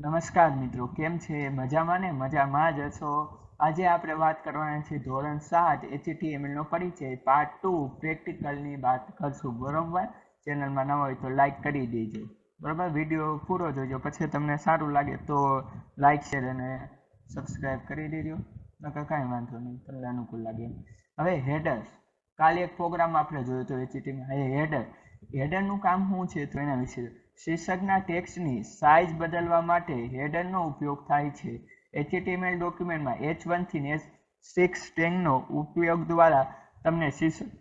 નમસ્કાર મિત્રો, કેમ છે? મજામાં ને? મજામાં જ હશો. આજે આપણે વાત કરવાના છે ધોરણ 7 HTML નો પરિચય પાર્ટ 2 પ્રેક્ટિકલની વાત કરશું. બરોબર? ચેનલમાં નવા હોય તો લાઈક કરી દેજો. બરોબર? વિડીયો પૂરો જોજો, પછી તમને સારું લાગે તો લાઈક શેર અને સબસ્ક્રાઈબ કરી દેજો. નકર કાંઈ વાંધો નહીં, તમને અનુકૂળ લાગે. હવે હેડર, કાલે એક પ્રોગ્રામ આપણે જોયો હતો HTML. હેડરનું કામ શું છે તો એના વિશે. શીર્ષકના ટેક્સ્ટની સાઇઝ બદલવા માટે હેડરનો ઉપયોગ થાય છે. HTML ડોક્યુમેન્ટમાં H1 થી H6 સ્ટ્રિંગનો ઉપયોગ દ્વારા તમને શીર્ષક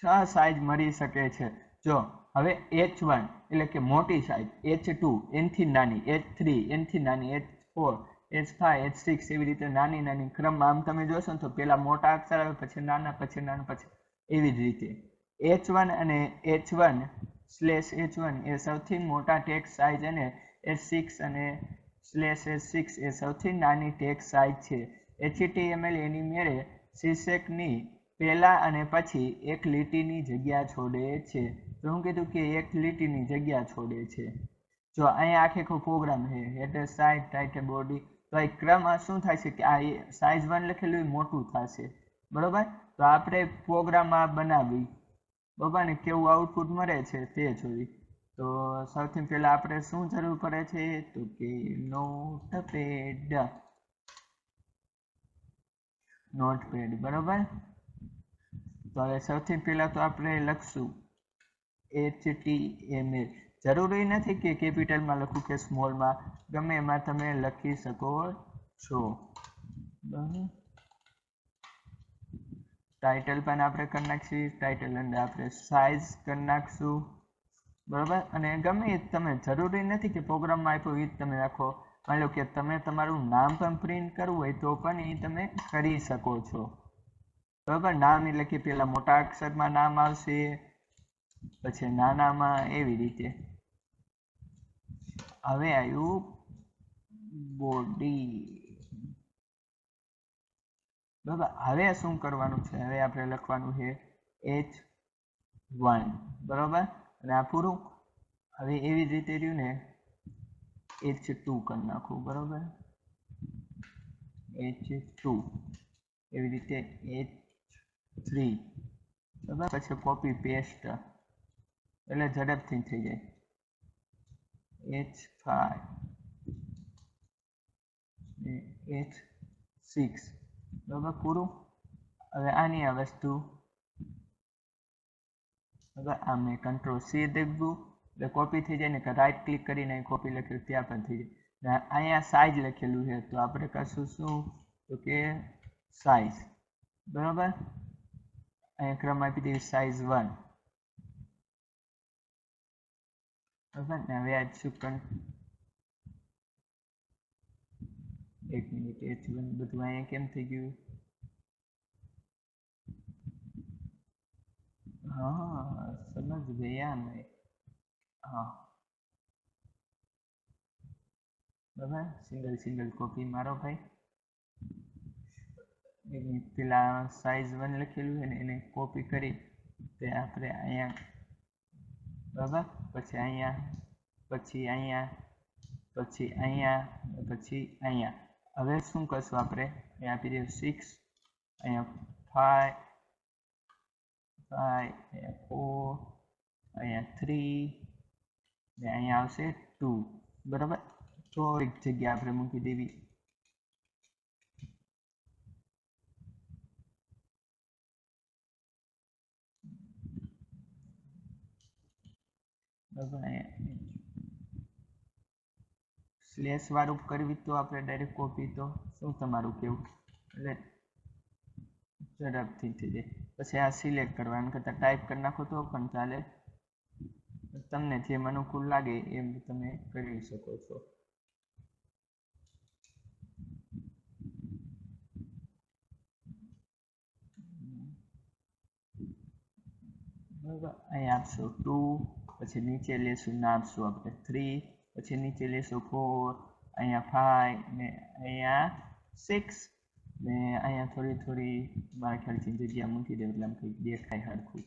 6 સાઇઝ મળી શકે છે. જો હવે H1 એટલે કે મોટી સાઇઝ, H2 એનથી નાની, H3 એનથી નાની, H4 H5 H6 એવી રીતે નાની નાની ક્રમમાં આમ તમે જોશો ને તો પેલા મોટા અક્ષર આવે, પછી નાના, પછી નાના, પછી એવી જ રીતે H1 અને H1/H1 એ સૌથી મોટા ટેક્સ્ટ સાઇઝ અને H6 અને /H6 એ સૌથી નાની ટેક્સ્ટ સાઇઝ છે. HTML એની મેળે શીર્ષકની પહેલા અને પછી એક લીટીની જગ્યા છોડે છે. તો હું કીધું કે એક લીટીની જગ્યા છોડે છે. જો અહીંયા આખો પ્રોગ્રામ છે, હેડર, સાઇઝ, ટાઇટલ, બોડી. તો આ ક્રમ શું થાય છે કે આ સાઇઝ 1 લખેલું એ મોટું થશે. બરોબર? તો આપણે પ્રોગ્રામ આ બનાવી, બરોબર ને, કેવું આઉટપુટ મળે છે તે જોઈ. તો સૌથી પહેલા આપણે શું જરૂર પડે છે તો કે નોટપેડ. બરોબર? તો હવે સૌથી પહેલા તો આપણે લખશું HTML. જરૂરી નથી કે કેપિટલમાં લખું કે સ્મોલમાં, ગમે એમાં તમે લખી શકો છો. ટાઇટલ પણ આપણે કરી નાખીશું, ટાઇટલ અંદર આપણે સાઇઝ કરી નાખશું. બરોબર? અને ગમે એ તમે, જરૂરી નથી કે પ્રોગ્રામમાં આપ્યું એ જ તમે રાખો. માની લો કે તમે તમારું નામ પણ પ્રિન્ટ કરવું હોય તો પણ એ તમે કરી શકો છો. બરોબર? નામ એટલે કે પેલા મોટા અક્ષરમાં નામ આવશે, પછી નાનામાં, એવી રીતે. હવે આવ્યું બોડી. બરાબર? હવે શું કરવાનું છે? હવે આપણે લખવાનું છે H1. બરોબર? અને આ પૂરું. હવે એવી જ રીતે રહ્યું ને H2 કરી નાખું. બરોબર? H2 એવી રીતે H3. બરાબર? પછી કોપી પેસ્ટ એટલે ઝડપથી થઈ જાય. H5 H6. બરાબર? પૂરું. હવે આની આ વસ્તુ, હવે આ મેં Ctrl+C દબાવ્યું એટલે કોપી થઈ જાય ને, કે રાઈટ ક્લિક કરીને કોપી લખેલું ત્યાં પણ થઈ જાય. અહીંયા સાઇઝ લખેલું છે તો આપણે કરશું શું તો કે સાઇઝ. બરાબર? અહીંયા ક્રમ આપી દઈએ સાઇઝ 1. બરાબર ને? હવે આ શું, એક મિનિટ, H1 બધું અહીંયા કેમ થઈ ગયું? हाँ समझ गया मैं. हाँ બરાબર, સિંગલ કોપી મારો ભાઈ. પેલા સાઇઝ 1 લખેલું છે ને એને કોપી કરી તે આપણે અહીંયા, બરાબર, પછી અહીંયા, પછી અહીંયા, પછી અહીંયા, પછી અહીંયા. હવે શું કરશું આપણે? અહીંયા આપી દઈએ 6, અહીંયા 5, અહીંયા 4, અહીંયા 3 ને અહીંયા આવશે 2. બરાબર? થોડીક જગ્યા આપણે મૂકી દેવી. સ્લેશ વાળું કરવી તો આપણે ડાયરેક્ટ કોપી, તો શું તમારું કેવું? એટલે ઝડપથી થઈ જાય. પછી આ સિલેક્ટ કરવાનું, કરતાં ટાઈપ કરી નાખો તો પણ ચાલે. તમને જેમ અનુકૂળ લાગે એમ તમે કરી શકો છો. બરાબર? અહીંયા આપશું 2, પછી નીચે લેશું ના આપશું આપણે 3, પછી નીચે લેશું 4, અહીંયા 5 ને અહીંયા 6 ને અહીંયા થોડી મારા ખ્યાલથી જગ્યા મૂકી દે એટલે આમ કંઈક દેખાય હરખું.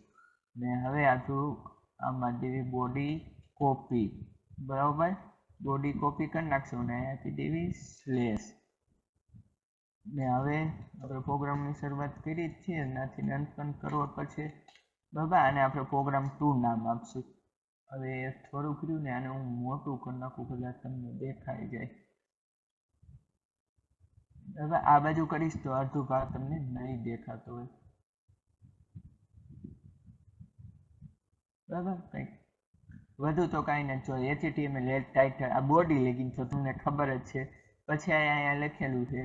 ને હવે આટલું આમાં દેવી બોડી કોપી. બરાબર? બોડી કોપી કરી નાખશું અને અહીં આપી દેવી સ્લેશ ને હવે આપણે પ્રોગ્રામની શરૂઆત કરી જ છીએ એનાથી અંત પણ કરવો પડશે બરાબર અને આપણે પ્રોગ્રામ 2 નામ આપશું હવે થોડું કર્યું ને આને હું મોટું કરી નાખું કદાચ તમને દેખાઈ જાય હવે આ બાજુ કરીશ તો અડધું ભાગ તમને નહીં દેખાતો હોય બરાબર કંઈક વધુ તો કાંઈ નથી જો HTML ટાઇટલ આ બોડી લેગિંગ તો તમને ખબર જ છે પછી અહીંયા લખેલું છે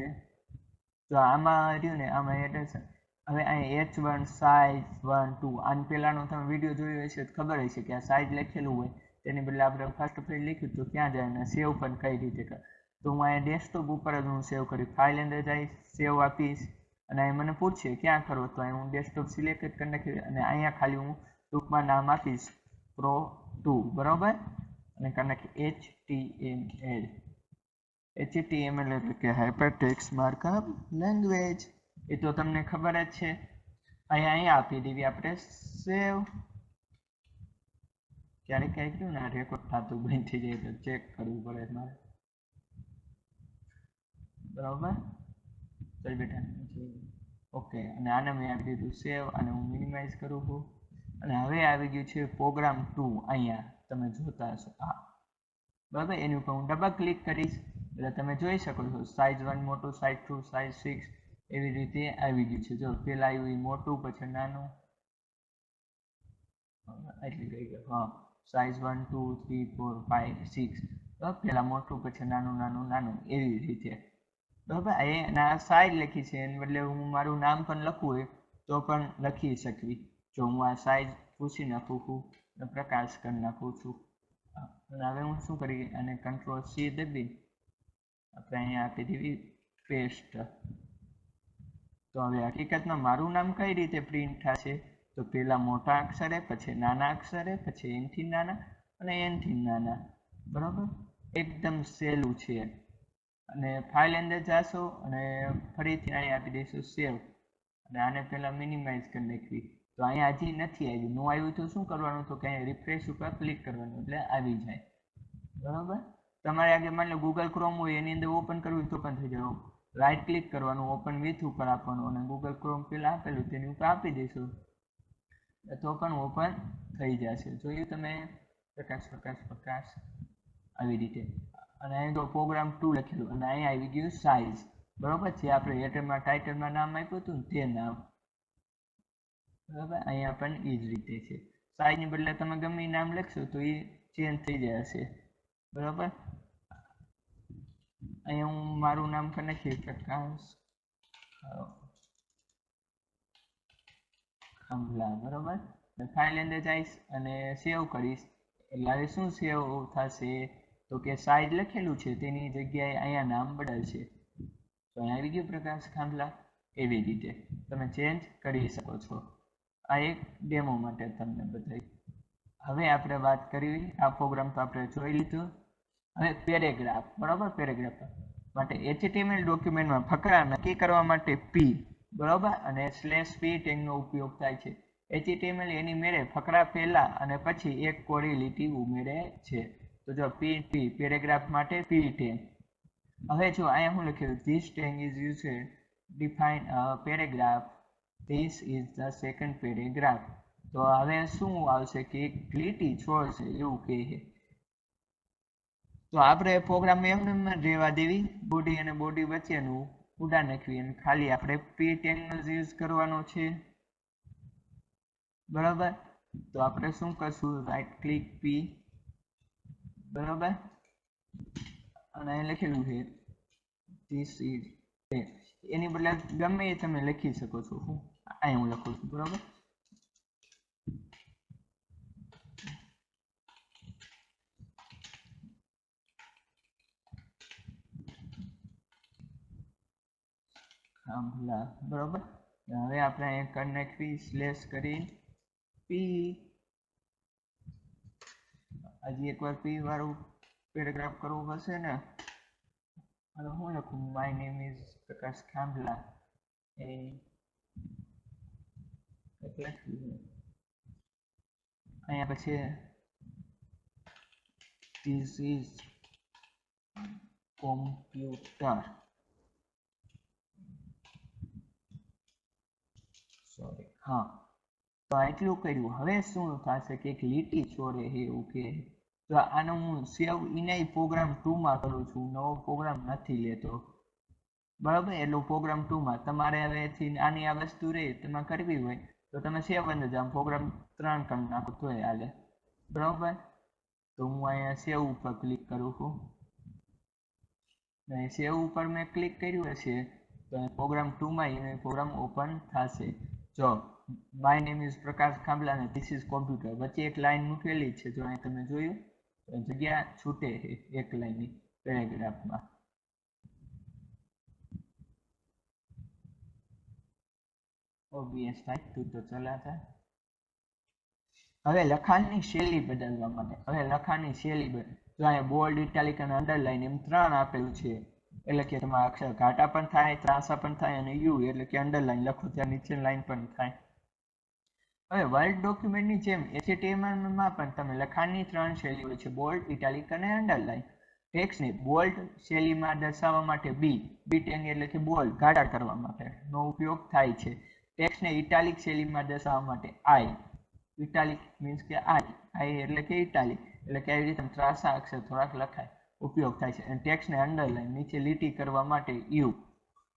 તો આમાં રહ્યું ને આમાં એડ્રેસ હવે અહીં H1 સાઇઝ 1 2 આની પહેલાંનો તમે વિડીયો જોયો હશે તો ખબર હશે કે આ સાઇઝ લખેલું હોય તેની બદલે આપણે ફર્સ્ટ ફેર લખ્યું તો ક્યાં જાય અને સેવ પણ કઈ રીતે કરે તો હું અહીંયા ડેસ્કટોપ ઉપર જ હું સેવ કરી ફાઇલ અંદર જઈશ સેવ આપીશ અને અહીં મને પૂછશે ક્યાં કરો તો અહીં હું ડેસ્કટોપ સિલેક્ટ કરી નાખી અને અહીંયા ખાલી હું ટૂંકમાં નામ આપીશ Pro2 બરાબર અને કરી નાખી HTML એટલે કે હાઇપરટેક્સ્ટ માર્કઅપ લેંગ્વેજ એ તો તમને ખબર જ છે અહીંયા આપી દેવી આપણે સેવ ક્યારેક ક્યાંક ને આ રેકોર્ડ થતું બંધ થઈ જાય તો ચેક કરવું પડે મારે બરાબર ચાલ બેટા ઓકે અને આને મેં આપી દીધું સેવ અને હું મિનિમાઇઝ કરું છું અને હવે આવી ગયું છે પ્રોગ્રામ 2 અહીંયા તમે જોતા હશો આ બરાબર એની ઉપર હું ડબલ ક્લિક કરીશ એટલે તમે જોઈ શકો છો સાઇઝ 1 મોટું સાઇઝ 2 સાઇઝ 6 એવી રીતે આવી ગયું છે જો પેલા આવ્યું એ મોટું પછી નાનું એટલી ગઈ ગયું હા સાઇઝ 1 2 3 4 5 6 પેલા મોટું પછી નાનું નાનું નાનું એવી રીતે બરાબર એના સાઇઝ લખી છે એને બદલે હું મારું નામ પણ લખવું હોય તો પણ લખી શકવી જો હું આ સાઇઝ પૂછી નાખું છું અને પ્રકાશ કરી નાખું છું અને હવે હું શું કરી અને કંટ્રોલ સી દબી આપણે અહીંયા આપી દેવી પેસ્ટ તો હવે હકીકતમાં મારું નામ કઈ રીતે પ્રિન્ટ થશે તો પહેલા મોટા અક્ષરે પછી નાના અક્ષરે પછી એનથી નાના અને એનથી નાના બરાબર એકદમ સહેલું છે અને ફાઇલ અંદર જાશો અને ફરીથી અહીંયા આપી દઈશું સેવ અને આને પહેલાં મિનિમાઇઝ કરી નાખવી તો અહીંયા હજી નથી આવ્યું નો આવ્યું તો શું કરવાનું તો કે રિફ્રેશ ઉપર ક્લિક કરવાનું એટલે આવી જાય બરાબર તમારે આગળ માની લો ગૂગલ ક્રોમ હોય એની અંદર ઓપન કરવું તો પણ થઈ જાય રાઈટ ક્લિક કરવાનું ઓપન વિથ ઉપર આપવાનું અને ગૂગલ ક્રોમ પહેલાં આપેલું તેની ઉપર આપી દઈશું તો પણ ઓપન થઈ જશે જોયું તમે પ્રકાશ પ્રકાશ પ્રકાશ આવી રીતે અને અહીં તો પ્રોગ્રામ 2 લખેલું અને અહીં આવી ગયું સાઇઝ બરાબર છે આપણે હેઠળમાં ટાઇટલમાં નામ આપ્યું હતું ને તે નામ બરાબર અહીંયા પણ એ જ રીતે છે સાઇઝની બદલે તમે ગમે નામ લખશો તો એ ચેન્જ થઈ જશે બરાબર અહીંયા હું મારું નામ કરી નાખીશ પ્રકાશ ખાંભલા બરાબર ફાઇલ અંદર જઈશ અને સેવ કરીશ એટલે હવે શું સેવ થશે તો કે સાઇઝ લખેલું છે તેની જગ્યાએ અહીંયા નામ બદલશે તો અહીંયા આવી ગયું પ્રકાશ ખાંભલા એવી રીતે તમે ચેન્જ કરી શકો છો આ એક ડેમો માટે તમને બતાવી હવે આપણે વાત કરવી આ પ્રોગ્રામ તો આપણે જોઈ લીધો હવે પેરેગ્રાફ બરાબર પેરેગ્રાફ માટે HTML ડોક્યુમેન્ટમાં ફકરા નક્કી કરવા માટે p બરાબર અને /p ટેગનો ઉપયોગ થાય છે HTML એની મેળે ફકરા પહેલા અને પછી એક કોરી લીટી ઉમેરે છે તો જો pt પેરેગ્રાફ માટે p ટેગ હવે જો અહીંયા હું લખ્યું this tag is used to define a paragraph this is the second paragraph તો હવે શું આવશે કે એક લીટી છોડશે એવું કહે છે તો આપણે પ્રોગ્રામ એમને રહેવા દેવી બોડી અને બોડી વચ્ચેનું ઉડા નાખવી અને ખાલી આપણે p ટેગનો યુઝ કરવાનો છે બરાબર તો આપણે શું કરશું રાઈટ ક્લિક p બરાબર અને અહીં લખેલું છે this is એની બદલે ગમે એ તમે લખી શકો છો અહીં હું લખું છું બરાબર ખાંભલા બરાબર હવે આપણે અહીંયા કરી નાખવી સ્લેશ કરી p હજી એકવાર p વાળું પેરેગ્રાફ કરવું પડશે ને અને હું લખું માય નેમ ઇઝ પ્રકાશ ખાંભલા એ અહીંયા પછી this is કોમ્પ્યુટર સોરી હા તો એટલું કર્યું. હવે શું થશે કે એક લીટી છોડે છે એવું કે તો આનો હું સેવ ઇનાઈ પ્રોગ્રામ 2 માં કરું છું, નવો પ્રોગ્રામ નથી લેતો બરાબર. એટલું પ્રોગ્રામ 2 માં તમારે હવેથી આની આ વસ્તુ રહે તમારે કરવી હોય તો તમે સેવ અંદર જાઓ, પ્રોગ્રામ 3 કરી નાખો તોય હાલે બરાબર. તો હું અહીંયા સેવ ઉપર ક્લિક કરું છું. સેવ ઉપર મેં ક્લિક કર્યું હશે તો પ્રોગ્રામ 2 માં એ પ્રોગ્રામ ઓપન થશે. જો માય નેમ ઇઝ પ્રકાશ ખાંભલા અને ધીસ ઇઝ કોમ્પ્યુટર વચ્ચે એક લાઈન મૂકેલી છે, જો અહીં તમે જોયું જગ્યા છૂટે છે એક લાઈનની પેરેગ્રાફમાં. ઓબીએસ થાય તું તો ચલાતા. હવે લખાણની શૈલી બદલવા માટે હવે લખાણની શૈલી જો અહીંયા બોલ્ડ, ઇટાલિક અને અંડરલાઇન એમ 3 આપેલું છે, એટલે કે તમારા અક્ષર ઘાટા પણ થાય, ત્રાંસા પણ થાય અને યુ એટલે કે અંડરલાઇન લખો ત્યાં નીચે લાઈન પણ થાય. હવે વર્ડ ડોક્યુમેન્ટની જેમ HTML-માં પણ તમે લખાણની 3 શૈલી હોય છે, બોલ્ડ, ઇટાલિક અને અંડરલાઇન. ટેક્સ્ટને બોલ્ડ શૈલીમાં દર્શાવવા માટે B10 એટલે કે બોલ્ડ ઘાટા કરવા માટેનો ઉપયોગ થાય છે. ટેક્સ્ટને ઇટાલિક શૈલીમાં દર્શાવવા માટે I, ઇટાલિક મીન્સ કે I એટલે કે ઇટાલિક એટલે કે આવી રીતે ત્રાંસા અક્ષર થોડાક લખાય ઉપયોગ થાય છે. અને ટેક્સ્ટને અંડરલાઇન નીચે લીટી કરવા માટે U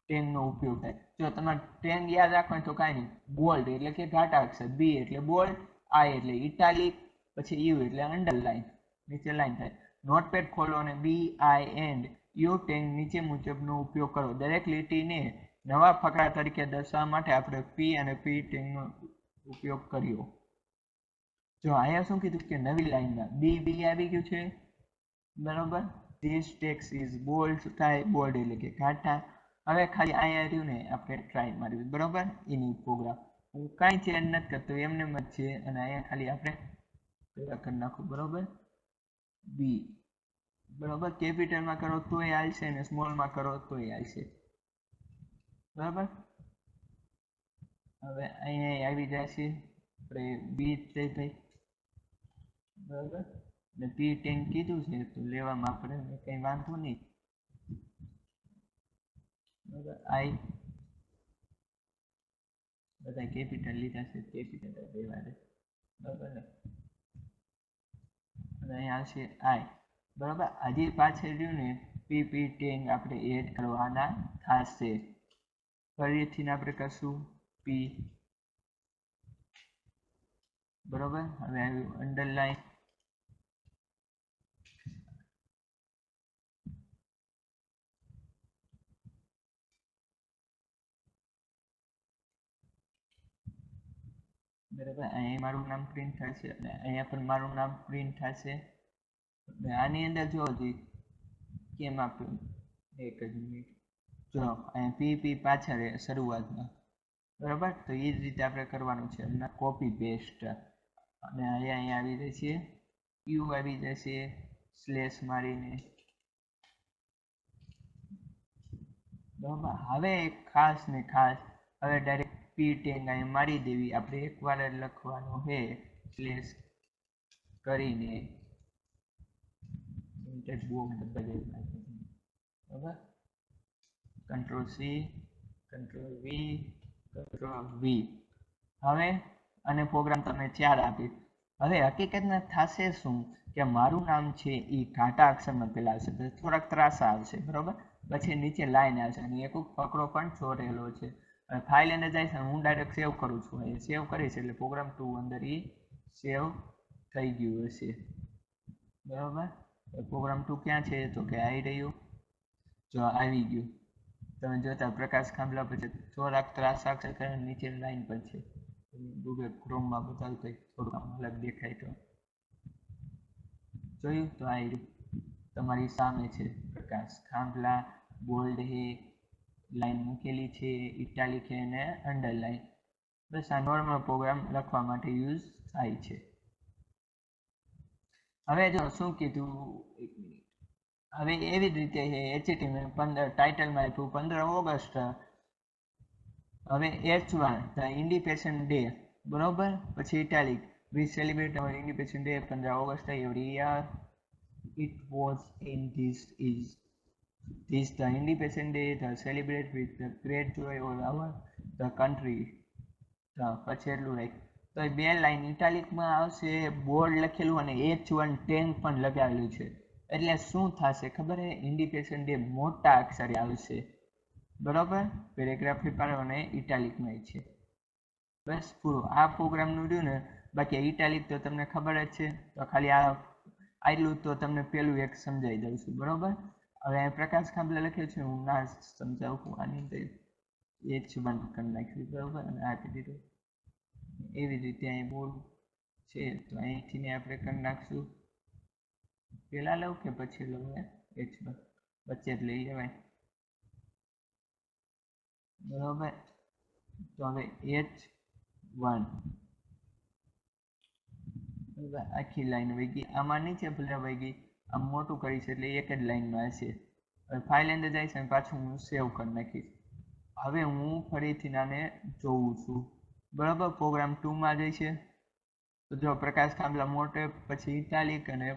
ટેનનો ઉપયોગ થાય. જો તમારે ટેન યાદ રાખવાનું તો કાંઈ નહીં, બોલ્ડ એટલે કે ઘાટા અક્ષર, B એટલે બોલ્ડ, I એટલે ઇટાલિક, પછી U એટલે અંડરલાઇન નીચે લાઈન થાય. નોટપેડ ખોલો અને BIND નીચે મુજબનો ઉપયોગ કરો. દરેક લીટીને નવા ફકરા તરીકે દર્શાવવા માટે આપણે P અને P10 નો ઉપયોગ કર્યો. જો અહીંયા શું કીધું કે નવી લાઈનમાં B આવી ગયું છે બરોબર. This text is bold થાય, બોલ્ડ એટલે કે ઘાટા. હવે ખાલી અહીંયા રહ્યું ને આપણે ટ્રાય માર્યું બરોબર. એની પ્રોગ્રામ હું કાંઈ ચેન્જ નથી કરતો, એમને જ છે. અને અહીંયા ખાલી આપણે કરી નાખું બરોબર. B બરોબર. કેપિટલમાં કરો તોય હાલશે અને સ્મોલમાં કરો તોય હાલશે બરાબર. હવે અહીંયા આવી જશે આપણે B થઈ ભાઈ બરાબર. ને P10 કીધું છે તો લેવામાં આપણે કંઈ વાંધો નહીં બરાબર. I બધા કેપિટલ લીધા છે, કેપિટલ દેવા દે બરાબર ને. અને અહીંયા આવશે I બરાબર. હજી પાછળ રહ્યું ને P10 આપણે એડ કરવાના થશે. ફરીથી આપણે કરશું P બરોબર. હવે આવ્યું અંડરલાઈન બરાબર. અહીંયા મારું નામ પ્રિન્ટ થશે અને અહીંયા પણ મારું નામ પ્રિન્ટ થશે. આની અંદર જો કેમ આપ્યું એક જ મિનિટ, જો અહીંયા P પાછળ શરૂઆતમાં બરાબર. તો એ જ રીતે આપણે કરવાનું છે. હમણાં કોપી પેસ્ટ અને અહીંયા આવી જશે U આવી જશે સ્લેશ મારીને બરાબર. હવે ખાસ ને ખાસ હવે ડાયરેક્ટ P10 અહીંયા મારી દેવી. આપણે એકવાર જ લખવાનું છે સ્લેશ કરીને બરાબર. Ctrl+C Ctrl+V Ctrl+V. હવે અને પ્રોગ્રામ તમે 4 આપી. હવે હકીકતમાં થશે શું કે મારું નામ છે એ ઘાટા અક્ષરમાં પેલા આવશે, થોડાક ત્રાસા આવશે બરોબર. પછી નીચે લાઈન આવશે અને એક ફકરો પણ છોડેલો છે. ફાઇલ અંદર જાય છે, હું ડાયરેક્ટ સેવ કરું છું. એ સેવ કરીશ એટલે પ્રોગ્રામ 2 અંદર એ સેવ થઈ ગયું હશે બરાબર. પ્રોગ્રામ 2 ક્યાં છે તો કે આવી રહ્યું, જો આવી ગયું. તમે જોતા પ્રકાશ ખાંભલા પછી થોડાક ત્રાસા અક્ષર નીચે લાઈન પર છે. ગૂગલ ક્રોમમાં બતાવું કંઈક થોડું અલગ દેખાય તો જોયું. તો આ તમારી સામે છે પ્રકાશ ખાંભલા, બોલ્ડ હે, લાઈન મૂકેલી છે, ઇટાલિક છે અને અંડરલાઈન. બસ આ નોર્મલ પ્રોગ્રામ લખવા માટે યુઝ થાય છે. હવે જો શું કીધું, એક મિનિટ. હવે એવી જ રીતે HTML 15 ટાઇટલમાં આપ્યું 15 ઓગસ્ટ. હવે H1 ધ ઇન્ડિપેન્ડન્સ ડે બરોબર. પછી italic we celebrate our independence day 15 August every year it was in this the Independence Day the celebrate with the great joy all over the country. પછી એટલું રાખ તો એ બે line ઇટાલિકમાં આવશે, board લખેલું અને H1 ટેન્ક પણ લગાવેલું છે, એટલે શું થશે ખબર હે, ઇન્ડિપેન્ડન્સ ડે મોટા અક્ષરે આવશે, બરોબર. પેરેગ્રાફી પાડો અને ઇટાલિકમાં છે. બસ પૂરું આ પ્રોગ્રામનું રહ્યું ને. બાકી ઇટાલિક તો તમને ખબર જ છે, તો ખાલી આટલું તો તમને પેલું એક સમજાવી દઉં છું, બરોબર. હવે પ્રકાશ ખાંભલા લખ્યું છે, હું ના સમજાવું, આની અંદર H1 કરી નાખ્યું, બરોબર, અને આપી દીધું. એવી રીતે અહીં બોર્ડ છે, તો અહીંથી ને આપણે કરી નાખશું. પેલા લઉં કે પછી લઉં? H1 વચ્ચે જ લઈ લેવાય, બરોબર. તો હવે H1 આખી લાઈન વહી ગઈ, આમાં નીચે ભલે વહી ગઈ, આમ મોટું કરીશ એટલે એક જ લાઈનમાં હશે. હવે ફાઇલ અંદર જાય છે અને પાછું હું સેવ કરી નાખીશ. હવે હું ફરીથી નાને જોઉં છું, બરાબર. પ્રોગ્રામ 2માં જાય છે, તો જો પ્રકાશ ખાંભલા મોટે, પછી ઇટાલિક અને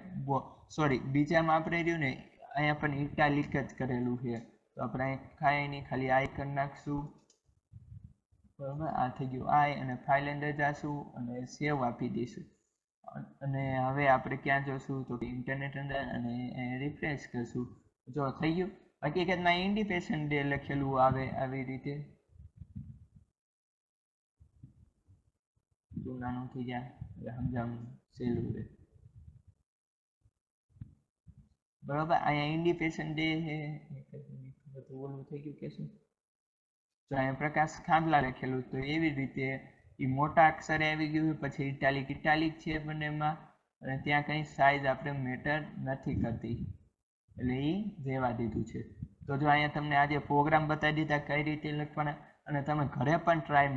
સોરી બીજામાં આપણે રહ્યું ને અહીંયા પણ ઇટાલિક જ કરેલું છે, તો આપણે અહીં ખાય નહીં, ખાલી આઈ કરી નાખશું, બરાબર. આ થઈ ગયું આઈ, અને ફાઇલ અંદર જઈશું અને સેવ આપી દઈશું. અને હવે આપણે ક્યાં જોશું તો ઇન્ટરનેટ અંદર, અને રિફ્રેશ કરશું, જો થઈ ગયું. હકીકતમાં ઇન્ડિપેન્ડન્સ ડે લખેલું આવે આવી રીતે, નાનું થઈ જાય એટલે સમજાવવાનું સહેલું રહે, બરોબર. અહીંયા ઇન્ડિપેન્ડન્સ ડે છે, ઓલું થઈ ગયું કે શું, તો અહીંયા પ્રકાશ ખાંભલા લખેલું, તો એવી રીતે એ મોટા અક્ષરે આવી ગયું. પછી ઇટાલિક છે બંનેમાં, અને ત્યાં કંઈ સાઇઝ આપણે મેટર નથી કરતી, એટલે એ રહેવા દીધું છે. તો જો અહીંયા તમને આજે પ્રોગ્રામ બતાવી દીધા કઈ રીતે લખવાના, અને તમે ઘરે પણ ટ્રાય